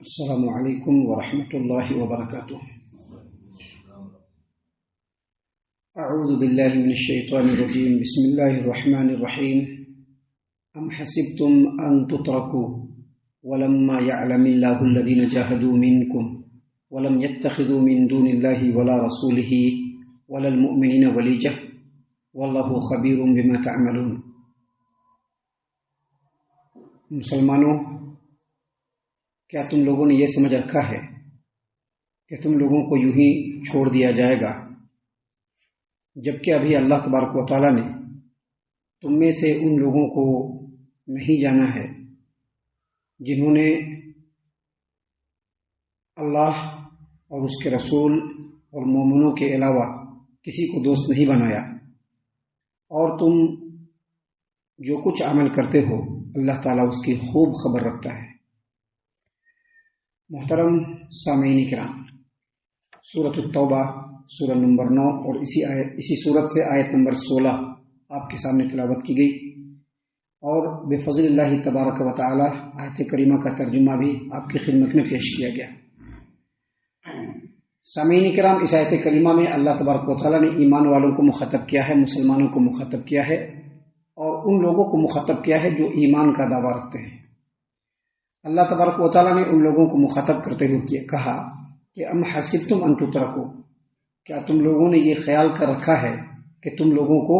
السلام علیکم ورحمۃ اللہ وبرکاتہ۔ اعوذ باللہ من الشیطان الرجیم، بسم اللہ الرحمن الرحیم۔ ام حسبتم ان تترکوا ولما يعلم اللہ الذین جاہدوا منکم ولم يتخذوا من دون اللہ ولا رسولہ ولا المؤمنین ولیجہ واللہ خبیر بما تعملون۔ مسلمانوں، کیا تم لوگوں نے یہ سمجھ رکھا ہے کہ تم لوگوں کو یوں ہی چھوڑ دیا جائے گا، جبکہ ابھی اللہ تبارک و تعالیٰ نے تم میں سے ان لوگوں کو نہیں جانا ہے جنہوں نے اللہ اور اس کے رسول اور مومنوں کے علاوہ کسی کو دوست نہیں بنایا، اور تم جو کچھ عمل کرتے ہو اللہ تعالیٰ اس کی خوب خبر رکھتا ہے۔ محترم سامعین کرام، سورۃ التوبہ سورہ نمبر 9 اور اسی سورت سے آیت نمبر 16 آپ کے سامنے تلاوت کی گئی، اور بفضل اللہ تبارک و تعالی آیت کریمہ کا ترجمہ بھی آپ کی خدمت میں پیش کیا گیا۔ سامعین کرام، اس آیت کریمہ میں اللہ تبارک و تعالی نے ایمان والوں کو مخاطب کیا ہے، مسلمانوں کو مخاطب کیا ہے، اور ان لوگوں کو مخاطب کیا ہے جو ایمان کا دعویٰ رکھتے ہیں۔ اللہ تبارک و تعالیٰ نے ان لوگوں کو مخاطب کرتے ہوئے کہا کہ ام حسبتم ان تترکوا، کیا تم لوگوں نے یہ خیال کر رکھا ہے کہ تم لوگوں کو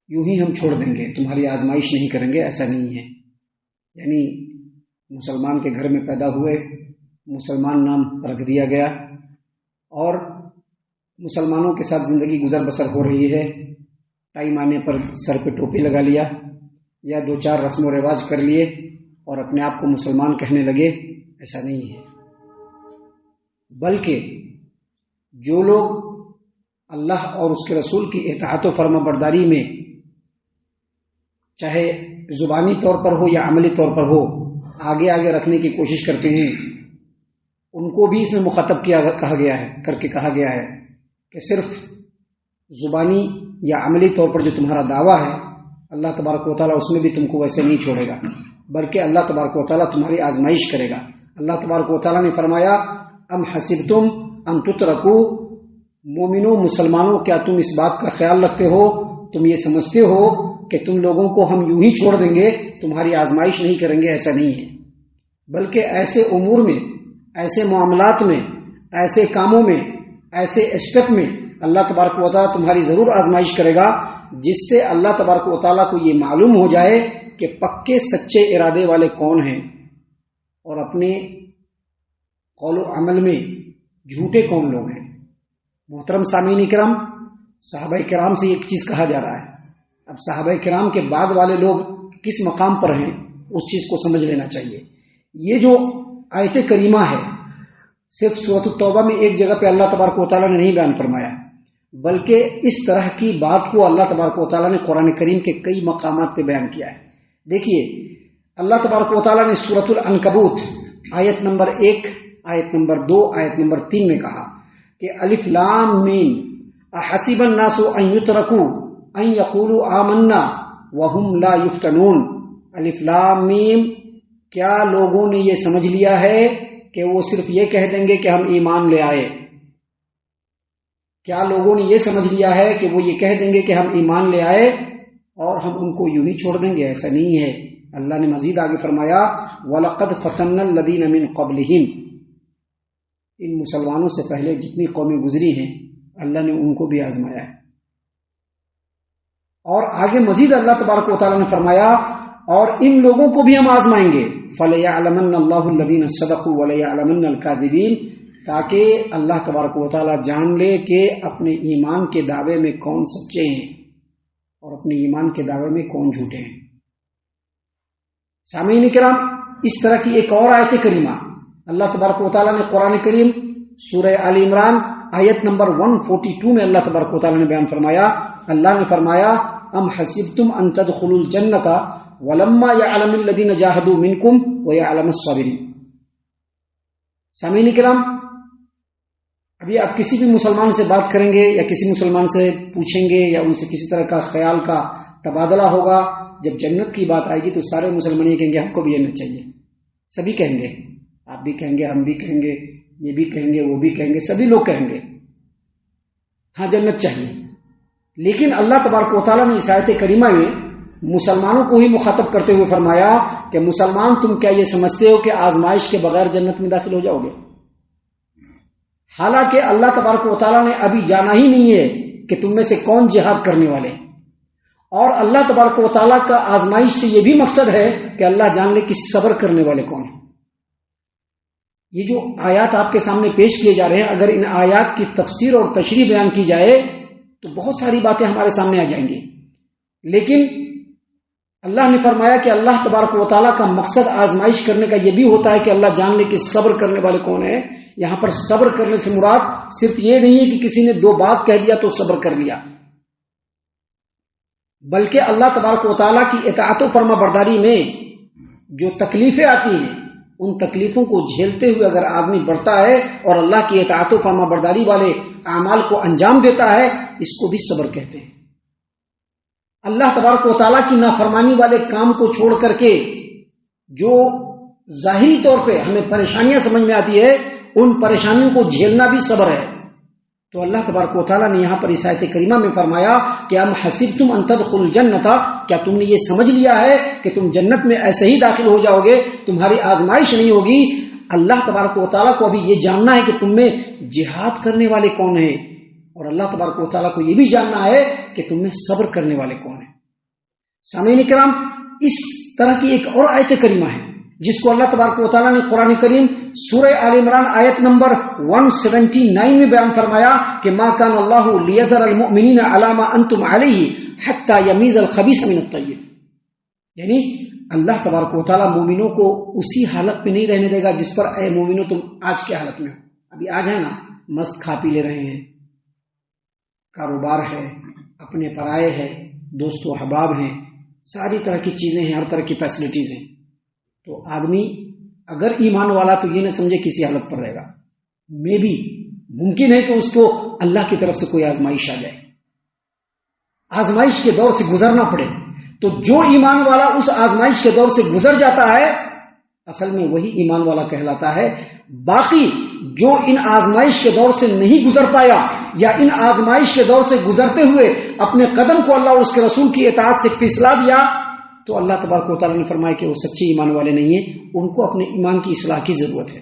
یوں ہی ہم چھوڑ دیں گے، تمہاری آزمائش نہیں کریں گے؟ ایسا نہیں ہے۔ یعنی مسلمان کے گھر میں پیدا ہوئے، مسلمان نام رکھ دیا گیا، اور مسلمانوں کے ساتھ زندگی گزر بسر ہو رہی ہے، ٹائم آنے پر سر پہ ٹوپی لگا لیا یا 2-4 رسم و رواج کر لیے اور اپنے آپ کو مسلمان کہنے لگے، ایسا نہیں ہے۔ بلکہ جو لوگ اللہ اور اس کے رسول کی اطاعت و فرما برداری میں چاہے زبانی طور پر ہو یا عملی طور پر ہو آگے رکھنے کی کوشش کرتے ہیں، ان کو بھی اس میں مخاطب کہا گیا ہے کہ صرف زبانی یا عملی طور پر جو تمہارا دعویٰ ہے اللہ تبارک و تعالیٰ اس میں بھی تم کو ویسے نہیں چھوڑے گا، بلکہ اللہ تبارک و تعالیٰ تمہاری آزمائش کرے گا۔ اللہ تبارک و تعالیٰ نے فرمایا ام حسبتم ان تترکوا، مومنوں مسلمانوں، کیا تم اس بات کا خیال رکھتے ہو، تم یہ سمجھتے ہو کہ تم لوگوں کو ہم یوں ہی چھوڑ دیں گے، تمہاری آزمائش نہیں کریں گے؟ ایسا نہیں ہے، بلکہ ایسے امور میں، ایسے معاملات میں، ایسے کاموں میں، ایسے اسٹیپ میں اللہ تبارک و تعالیٰ تمہاری ضرور آزمائش کرے گا، جس سے اللہ تبارک و تعالیٰ کو یہ معلوم ہو جائے کہ پکے سچے ارادے والے کون ہیں اور اپنے قول و عمل میں جھوٹے کون لوگ ہیں۔ محترم سامعین کرام، صحابہ کرام سے ایک چیز کہا جا رہا ہے، اب صحابہ کرام کے بعد والے لوگ کس مقام پر ہیں اس چیز کو سمجھ لینا چاہیے۔ یہ جو آیت کریمہ ہے صرف سورۃ التوبہ میں ایک جگہ پہ اللہ تبارک و تعالیٰ نے نہیں بیان فرمایا، بلکہ اس طرح کی بات کو اللہ تبارک و تعالیٰ نے قرآن کریم کے کئی مقامات پہ بیان کیا ہے۔ دیکھیے، اللہ تبارک و تعالیٰ نے سورۃ العنکبوت آیت نمبر 1، آیت نمبر 2، آیت نمبر 3 میں کہا کہ الف لام میم احسب الناس ان یترکوا ان یقولوا آمنا وهم لا یفتنون۔ الف لام میم، کیا لوگوں نے یہ سمجھ لیا ہے کہ وہ صرف یہ کہہ دیں گے کہ ہم ایمان لے آئے؟ کیا لوگوں نے یہ سمجھ لیا ہے کہ وہ یہ کہہ دیں گے کہ ہم ایمان لے آئے اور ہم ان کو یوں ہی چھوڑ دیں گے؟ ایسا نہیں ہے۔ اللہ نے مزید آگے فرمایا وَلَقَدْ فَتَنَّا الَّذِينَ مِن قَبْلِهِمْ، ان مسلمانوں سے پہلے جتنی قومیں گزری ہیں اللہ نے ان کو بھی آزمایا ہے۔ اور آگے مزید اللہ تبارک و تعالیٰ نے فرمایا اور ان لوگوں کو بھی ہم آزمائیں گے، فَلَيَعْلَمَنَّ اللَّهُ الَّذِينَ صَدَقُوا وَلَيَعْلَمَنَّ الْكَاذِبِينَ، تاکہ اللہ تبارک و تعالیٰ جان لے کہ اپنے ایمان کے دعوے میں کون سچے ہیں اور اپنے ایمان کے دعوے میں کون جھوٹے ہیں۔ سامعین کرام، اس طرح کی ایک اور آیت کریمہ اللہ تبارک و تعالیٰ نے قرآن کریم سورہ آل عمران آیت نمبر 142 میں اللہ تبارک و تعالیٰ نے بیان فرمایا، اللہ نے فرمایا ام حسبتم ان تدخلوا الجنۃ ولما يعلم الذين جاهدوا منكم ويعلم الصابرين۔ سامعین کرام، ابھی آپ کسی بھی مسلمان سے بات کریں گے یا کسی مسلمان سے پوچھیں گے یا ان سے کسی طرح کا خیال کا تبادلہ ہوگا، جب جنت کی بات آئے گی تو سارے مسلمان یہ کہیں گے ہم کو بھی جنت چاہیے، سبھی کہیں گے۔ آپ بھی کہیں گے، ہم بھی کہیں گے، یہ بھی کہیں گے، وہ بھی کہیں گے، سبھی لوگ کہیں گے ہاں جنت چاہیے. لیکن اللہ تبارک و تعالیٰ نے اس آیت کریمہ میں مسلمانوں کو ہی مخاطب کرتے ہوئے فرمایا کہ مسلمان تم کیا یہ سمجھتے ہو کہ آزمائش کے بغیر جنت میں داخل ہو جاؤ گے؟ حالانکہ اللہ تبارک و تعالیٰ نے ابھی جانا ہی نہیں ہے کہ تم میں سے کون جہاد کرنے والے ہیں. اور اللہ تبارک و تعالیٰ کا آزمائش سے یہ بھی مقصد ہے کہ اللہ جان لے کہ صبر کرنے والے کون ہیں. یہ جو آیات آپ کے سامنے پیش کیے جا رہے ہیں، اگر ان آیات کی تفسیر اور تشریح بیان کی جائے تو بہت ساری باتیں ہمارے سامنے آ جائیں گی. لیکن اللہ نے فرمایا کہ اللہ تبارک و تعالیٰ کا مقصد آزمائش کرنے کا یہ بھی ہوتا ہے کہ اللہ جان لے کہ صبر کرنے والے کون ہیں. یہاں پر صبر کرنے سے مراد صرف یہ نہیں ہے کہ کسی نے دو بات کہہ دیا تو صبر کر لیا، بلکہ اللہ تبارک و تعالیٰ کی اطاعت و فرما برداری میں جو تکلیفیں آتی ہیں ان تکلیفوں کو جھیلتے ہوئے اگر آدمی بڑھتا ہے اور اللہ کی اطاعت و فرما برداری والے اعمال کو انجام دیتا ہے، اس کو بھی صبر کہتے ہیں. اللہ تبارک و تعالیٰ کی نافرمانی والے کام کو چھوڑ کر کے جو ظاہری طور پہ ہمیں پریشانیاں سمجھ میں آتی ہے، ان پریشانیوں کو جھیلنا بھی صبر ہے. تو اللہ تبارک و تعالیٰ نے یہاں پر اس آیت کریمہ میں فرمایا کہ ام حسبتم ان تدخلوا الجنۃ، کیا تم نے یہ سمجھ لیا ہے کہ تم جنت میں ایسے ہی داخل ہو جاؤ گے، تمہاری آزمائش نہیں ہوگی؟ اللہ تبارک و تعالیٰ کو ابھی یہ جاننا ہے کہ تم میں جہاد کرنے والے کون ہیں، اور اللہ تبارک و تعالیٰ کو یہ بھی جاننا ہے کہ تم میں صبر کرنے والے کون ہیں. سامعین کرام، اس طرح کی ایک اور آیت کریمہ ہے جس کو اللہ تبارک و تعالیٰ نے قرآن کریم سورہ آل عمران آیت نمبر 179 میں بیان فرمایا کہ ما کان اللہ لیذر المؤمنین علی ما انتم علیہ حتی یمیز الخبیث من الطیب. یعنی اللہ تبارک و تعالیٰ مومنوں کو اسی حالت میں نہیں رہنے دے گا جس پر اے مومنوں تم آج کے حالت میں ہو. ابھی آج ہے نا، مست کھا پی لے رہے ہیں، کاروبار ہے، اپنے پرائے ہے، دوست و احباب ہیں، ساری طرح کی چیزیں ہیں، ہر طرح کی فیسلٹیز ہیں. تو آدمی اگر ایمان والا تو یہ نہ سمجھے کسی حالت پر رہے گا. میں بھی ممکن ہے کہ اس کو اللہ کی طرف سے کوئی آزمائش آ جائے، آزمائش کے دور سے گزرنا پڑے. تو جو ایمان والا اس آزمائش کے دور سے گزر جاتا ہے اصل میں وہی ایمان والا کہلاتا ہے. باقی جو ان آزمائش کے دور سے نہیں گزر پایا یا ان آزمائش کے دور سے گزرتے ہوئے اپنے قدم کو اللہ اور اس کے رسول کی اطاعت سے پھسلا دیا تو اللہ تبارک و تعالیٰ نے فرمایا کہ وہ سچے ایمان والے نہیں ہیں، ان کو اپنے ایمان کی اصلاح کی ضرورت ہے.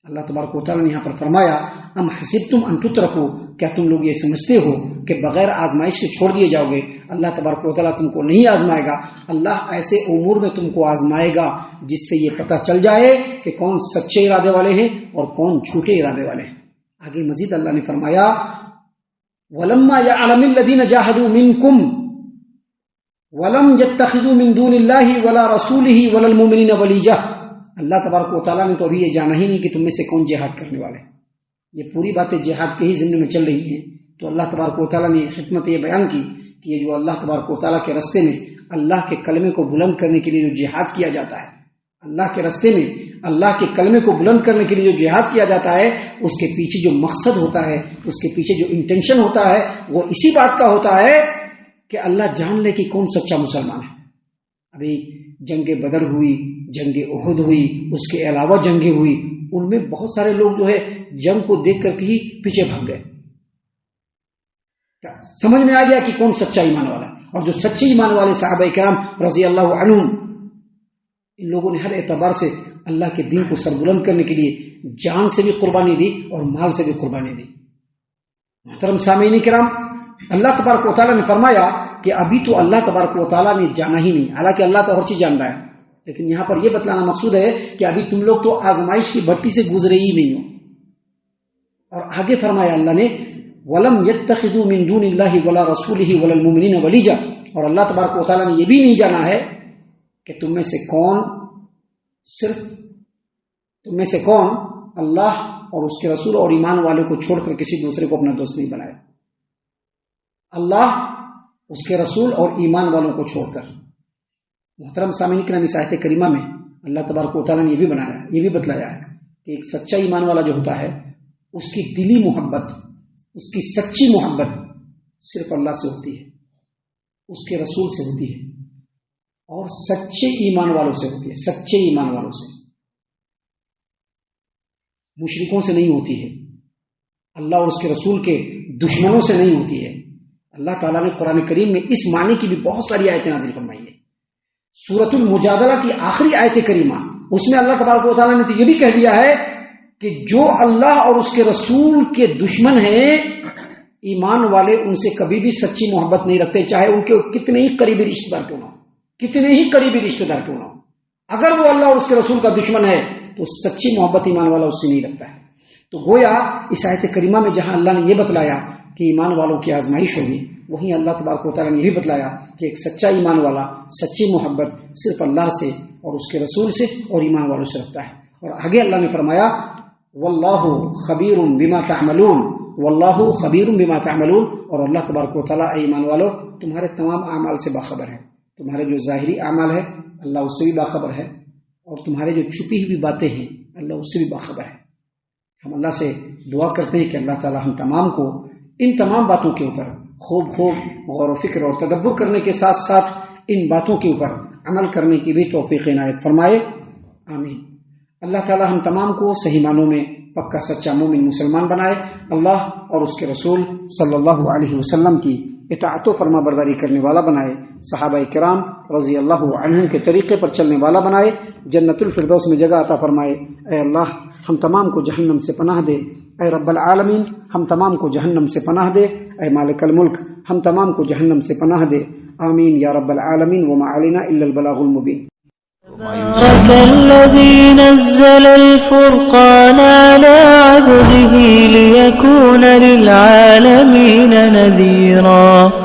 اللہ تبارک و تعالیٰ نے یہاں پر فرمایا ام حسبتم ان تترکوا، کیا تم لوگ یہ سمجھتے ہو کہ بغیر آزمائش کے چھوڑ دیے جاؤ گے؟ اللہ تبارک و تعالیٰ تم کو نہیں آزمائے گا. اللہ ایسے امور میں تم کو آزمائے گا جس سے یہ پتہ چل جائے کہ کون سچے ارادے والے ہیں اور کون جھوٹے ارادے والے ہیں. آگے مزید اللہ نے فرمایا وَلَمَّا يَعْلَمِ الَّذِينَ جَاهَدُوا مِنْكُمْ وَلَمْ يَتَّخِذُوا مِنْ دُونِ اللَّهِ وَلَا رَسُولِهِ وَلَا الْمُؤْمِنِينَ وَلِيجَةً. اللہ تبارک و تعالیٰ نے تو ابھی یہ جانا ہی نہیں کہ تم میں سے کون جہاد کرنے والے. یہ پوری باتیں جہاد کے ہی ضمن میں چل رہی ہیں. تو اللہ تبارک و تعالیٰ نے حکمت یہ بیان کی کہ یہ جو اللہ تبارک و تعالیٰ کے راستے میں اللہ کے کلمے کو بلند کرنے کے لیے جو جہاد کیا جاتا ہے، اللہ کے راستے میں اللہ کے کلمے کو بلند کرنے کے لیے جو جہاد کیا جاتا ہے، اس کے پیچھے جو مقصد ہوتا ہے، اس کے پیچھے جو انٹینشن ہوتا ہے، وہ اسی بات کا ہوتا ہے کہ اللہ جان لے کہ کون سچا مسلمان ہے. ابھی جنگ بدر ہوئی، جنگ احد ہوئی، اس کے علاوہ جنگیں ہوئی، ان میں بہت سارے لوگ جو ہے جنگ کو دیکھ کر کے ہی پیچھے بھاگ گئے. سمجھ میں آ گیا کہ کون سچا ایمان والا ہے. اور جو سچے ایمان والے صحابہ کرام رضی اللہ عنہم، ان لوگوں نے ہر اعتبار سے اللہ کے دین کو سربلند کرنے کے لیے جان سے بھی قربانی دی اور مال سے بھی قربانی دی. محترم سامعین کرام، اللہ تبارک و تعالیٰ نے فرمایا کہ ابھی تو اللہ تبارک و تعالیٰ نے جانا ہی نہیں، حالانکہ اللہ تو ہر چیز جان رہا ہے، لیکن یہاں پر یہ بتلانا مقصود ہے کہ ابھی تم لوگ تو آزمائش کی بھٹی سے گزرے ہی نہیں ہو. اور آگے فرمایا اللہ نے وَلَمْ يَتَّخِذُوا مِن دُونِ اللَّهِ وَلَا رَسُولِهِ وَلَا الْمُؤْمِنِينَ وَلِيجَةً. اور اللہ تبارک و تعالیٰ نے یہ بھی نہیں جانا ہے کہ تم میں سے کون، صرف تم میں سے کون اللہ اور اس کے رسول اور ایمان والوں کو چھوڑ کر کسی دوسرے کو اپنا دوست نہیں بنایا. اللہ، اس کے رسول اور ایمان والوں کو چھوڑ کر. محترم سامعین کرام، اس آیت کریمہ میں اللہ تبارک و تعالیٰ نے یہ بھی بتلایا ہے کہ ایک سچا ایمان والا جو ہوتا ہے اس کی دلی محبت، اس کی سچی محبت صرف اللہ سے ہوتی ہے، اس کے رسول سے ہوتی ہے اور سچے ایمان والوں سے ہوتی ہے، سچے ایمان والوں سے. مشرکوں سے نہیں ہوتی ہے، اللہ اور اس کے رسول کے دشمنوں سے نہیں ہوتی ہے۔ اللہ تعالیٰ نے قرآن کریم میں اس معنی کی بھی بہت ساری آیتیں نازل فرمائی ہے۔ سورۃ المجادلہ کی آخری آیت کریمہ، اس میں اللہ تبارک و تعالیٰ نے تو یہ بھی کہہ دیا ہے کہ جو اللہ اور اس کے رسول کے دشمن ہیں، ایمان والے ان سے کبھی بھی سچی محبت نہیں رکھتے، چاہے ان کے کتنے ہی قریبی رشتہ دار کیوں نہ ہو، کتنے ہی قریبی رشتہ دار کیوں نہ ہو۔ اگر وہ اللہ اور اس کے رسول کا دشمن ہے تو سچی محبت ایمان والا اس سے نہیں رکھتا ہے۔ تو گویا اس آیت کریمہ میں جہاں اللہ نے یہ بتلایا کہ ایمان والوں کی آزمائش ہوگی، وہیں اللہ تبارک و تعالیٰ نے یہ بھی بتلایا کہ ایک سچا ایمان والا سچی محبت صرف اللہ سے اور اس کے رسول سے اور ایمان والوں سے رکھتا ہے۔ اور آگے اللہ نے فرمایا واللہ خبیر بما تعملون، واللہ خبیر بما تعملون، اور اللہ تبارک و تعالیٰ اے ایمان والو تمہارے تمام اعمال سے باخبر ہے۔ تمہارے جو ظاہری اعمال ہے اللہ اس سے بھی باخبر ہے، اور تمہارے جو چھپی ہوئی باتیں ہیں اللہ اس سے بھی باخبر ہے۔ ہم اللہ سے دعا کرتے ہیں کہ اللہ تعالیٰ ہم تمام کو ان تمام باتوں کے اوپر خوب غور و فکر اور تدبر کرنے کے ساتھ ساتھ ان باتوں کے اوپر عمل کرنے کی بھی توفیق عنایت فرمائے، آمین۔ اللہ تعالیٰ ہم تمام کو صحیح معنوں میں پکا سچا مومن مسلمان بنائے، اللہ اور اس کے رسول صلی اللہ علیہ وسلم کی اطاعت و فرما برداری کرنے والا بنائے، صحابہ کرام رضی اللہ عنہم کے طریقے پر چلنے والا بنائے، جنت الفردوس میں جگہ عطا فرمائے۔ اے اللہ ہم تمام کو جہنم سے پناہ دے، اے رب العالمین ہم تمام کو جہنم سے پناہ دے، اے مالک الملک ہم تمام کو جہنم سے پناہ دے، آمین یا رب العالمین، وما علینا الا البلاغ المبین۔ الذي نزل الفرقان على عبده ليكون للعالمين نذيرا